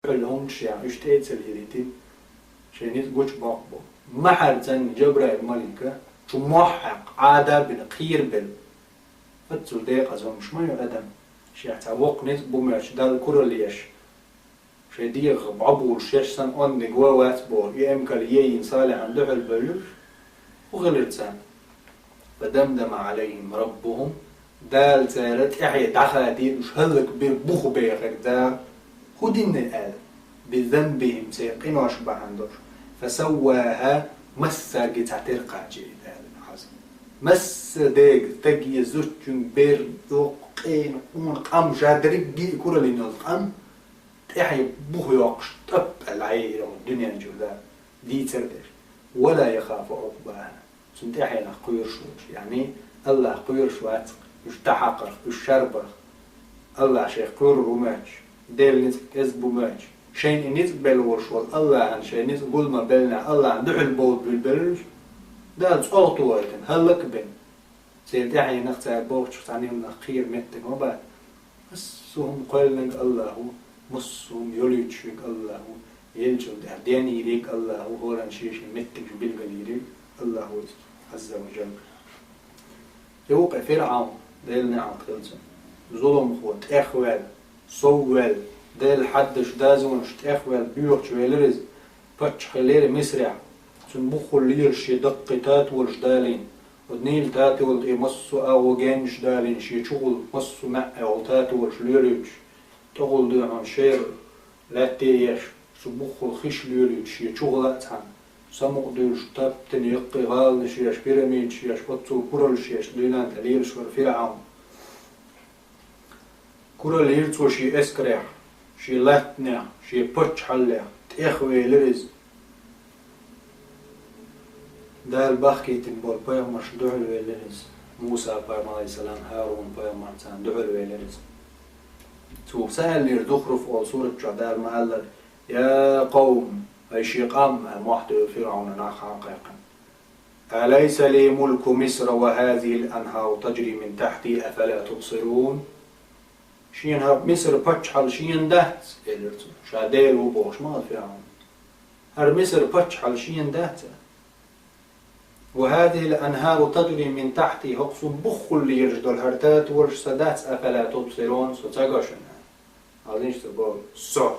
لهم شيء اشتيت سليلتي شينيت قوش باقبو ما حرزن جبرائيل ملكة شو محق عادة بالخير بال فتسو ديق أزهم مش ما يقدم شيء تعوق نت بومش دال كورليش شيء ديق بعبو الشيش سن أن نجوا واتبور يأمكل يين صالح عن دحل بلوش وغلرت سن فدمدم عليهم ربهم دال سارت إحيى دخل دي مش هلك ببخو بيغك دا هدين الآل بذنبهم سيقين واشبه عندوش فسواها مسا جتعتير قاجي الآل حسن مس ديق تجي زوجين بير يوقين قون قام جادريك جي كورا لينوز قام إحيى بخو يوقش طب العير والدنيا نجولا دي تردر ولا يخاف عقباها سنت إحيى نقير شوش يعني الله قير شوات يشتحقر يشربر الله شيخ قير روماتش ديل نسك كذبو ماتش شين نسبل ورشول الله عن شين نسبل ما بلنا الله عن دحل بود بالبلج ده صوت وقتن هلك بين سيرتاحي نقطع بوش ثاني نخير متن وبعد مسهم قلن الله مسهم يليتشك الله يلجو ده ديني يريك الله هو رنشيش متن بالبليري الله عز وجل يوقع فرعون ديلنا عقلتن ظلم خوت اخوال صوال ديل حدش دازون شت اخوال بيوخ شويلرز باتش خليري مسرع سنبخو لير شي دقتات والجدالين ودنيل تاتي والتي مصو او جنش دالين شي شغل مصو مع او تاتي والشليريش تقول دي عن شير لا تيش سنبخو خش ليريش شي شغلات عن سمق ديش تابتن يقي غال شيش بيراميد شيش بطو كورل شيش ليلان تليل شور فرعون كورل يرتو شي اسكريح شي لاتنع شي بوتش حلع تأخوي لرز دال باخكي تنبول بايغمر شدوحل ويلرز موسى بايغمر عليه السلام هارون بايغمر تان دوحل ويلرز تو سهل يردخرف أول سورة جعدال مهلل يا قوم أي شي قام موحد فرعون ناخا قيقا أليس لي ملك مصر وهذه الأنهار تجري من تحتي أفلا تبصرون شين هرب مصر بتشحل شين دهت إلرتو شاديل وبوش ما فرعون هر مصر بتشحل شين دهت وهذه الأنهار تجري من تحتي هقصو بخل اللي يرجدو الهرتات ورش سدات أفلا تبصرون ستاقاشنا هذين شتبول سو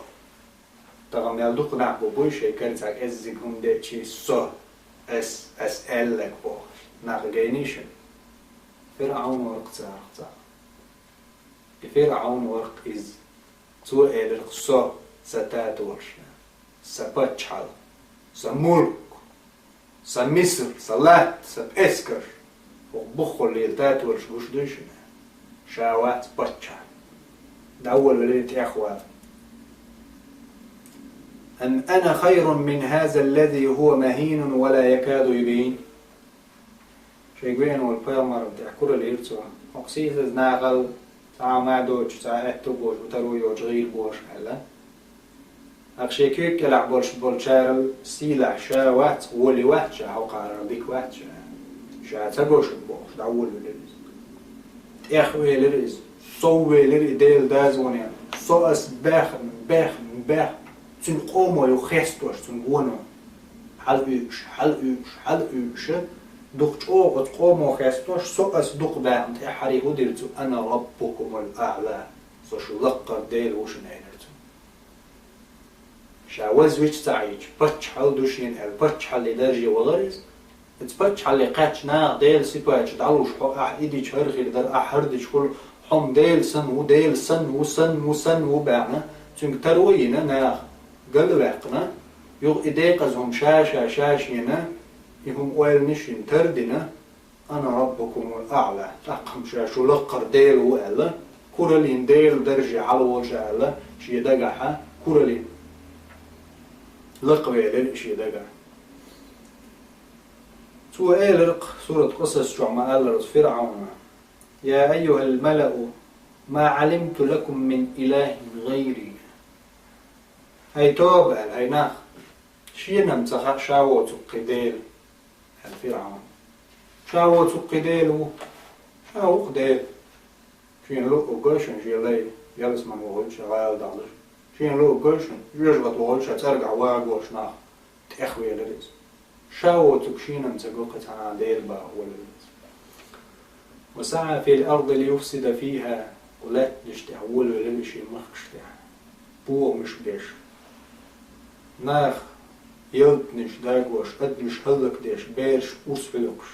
تغم يلدوك نعبو بوشي كرتاك ازيق هم ديتشي سو أسألك بوش ناقجينيشن فرعون ورقصار فرعون ورق إز تو إلرق سو ستات ورشنا سبتشحل سملك سمصر سلات سبأسكر وبخل ليلتات ورش بوش دوشنا شاوات بتشحل ده أول وليلة أخوات أن أنا خير من هذا الذي هو مهين ولا يكاد يبين شيء بين والبيامر بتحكوا الإرتوا مقصيد ناقل ما دوش ساعته بوش وتروي وجغير بوش هلا أخشي كيك يلعب بوش بولشارل سيلع شاوات ولي واحد شاو قارر بيك واحد شا تقوش بوش دعول بالرز إخوي لرز صوي لري ديل دازوني صوص باخ تنقومو يخستوش تنقونو حل إيش دقش أو تقومو خستوش صوص دق باهم تحري هدرتو أنا ربكم الأعلى صوش لقر ديل وش نينرتو شاوز ويش تعيش بتش حل دوشين هل بتش حل درجة وغرز بتش حل قاتش نا ديل سيباتش دعوش حق إيدي شهرخي در أحردش كل حم ديل سن وديل سن وبعنا تنك تروينا نا قال واقنا يغ إديقزهم شاشينا يهم ويل نشين تردنا أنا ربكم الأعلى تقم شاشو لقر ديل وألا كورلين ديل درجة على وجه ألا شي دقحة كورلين لقوي شي دقح سوى إيلرق سورة قصص شعما ألرز فرعون يا أيها الملأ ما علمت لكم من إله غيري هاي توب هاي ناخ شي نمتخ شاو تقديل الفرعون شاو تقديل شاو قديل شين لو قشن شي لي يلس من وهو شغال دعش شين لو قلشن يجبط وغلشة ترقع واقوش ناخ تأخوي لريز شاو تكشينا متقوقة عن دير با ولريز وسعى في الأرض ليفسد فيها ولا تشتعول ولمشي مخشتع بو مش بيش ناخ يلتنش داقوش أدمش هلك ديش بيرش أسفلكش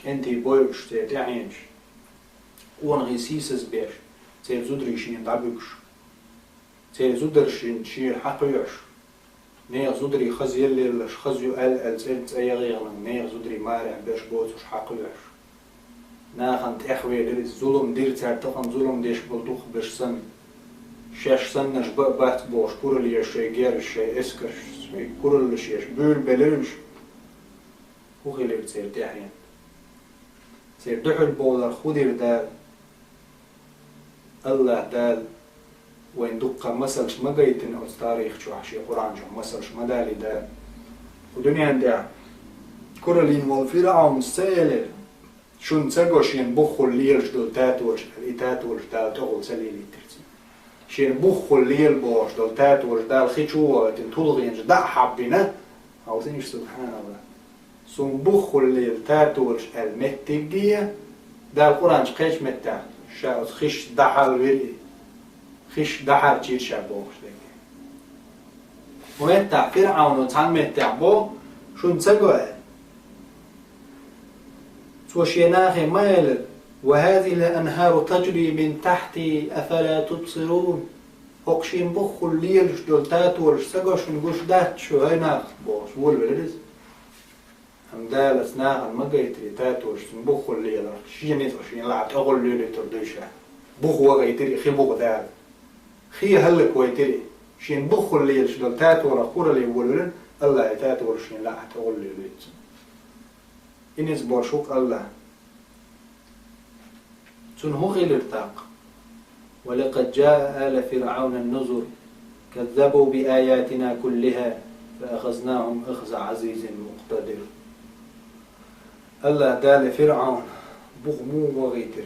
انتي بويكش تيتعينش ونغي سيسز بيش تير زودريشين دابكش تير زودرشين شير حقيوش نير زودري خزي الليلش خزيو ال سنت اي غيغلن نير زودري مارع بيش بوتوش حقيوش ناخن تأخوي لريز ظلم دير تارتقن ظلم ديش بلدوخ بيش سن شاش سنش بات بوش كورل يشي غير شي اسكرش كورل شيش بول بلرش هو غير تير تحين تير دحل بولر خودير دال الله دال وين دقة مسلش ما قيتن أو تاريخ شو عشي قرآن شو مسلش ما دالي دال ودنيا دال كورلين والفرعون سيلر شون تسقوشين بخو الليل دول تاتوش الإتاتوش دال تغل سليلي ترسي شين بخو الليل بوش دول تاتوش دال خيشوه تنطلغين جدا حبنا أو تنش سبحان الله سون بخو الليل تاتوش المتقية دال قرآن قيش متاع شاوت خيش دحال ويري خيش دحال جير شابوش لكي ومتاع فرعون وتعن متاع بو شون تسقوه وشيناخي مايل وهذه الأنهار تجري من تحتي أفلا تبصرون أقشين بخو الليل شدول تاتور سقوش نقوش دات شو هاي ناخ بوش بول بلرز هم دالس ناخن مقايتري تاتور بخو الليل شينيت وشين لعت أغل ليلي تردوشا بخو وغايتري خي بخو دال خي هلك ويتري شين بخو الليل شدول تاتور أخور لي بولرن الله تاتور شين لعت أغل ليلي إنس باشوق الله تنهو غير ارتاق ولقد جاء آل فرعون النذر كذبوا بآياتنا كلها فأخذناهم أخذ عزيز مقتدر الله دال فرعون بغمو وغيتر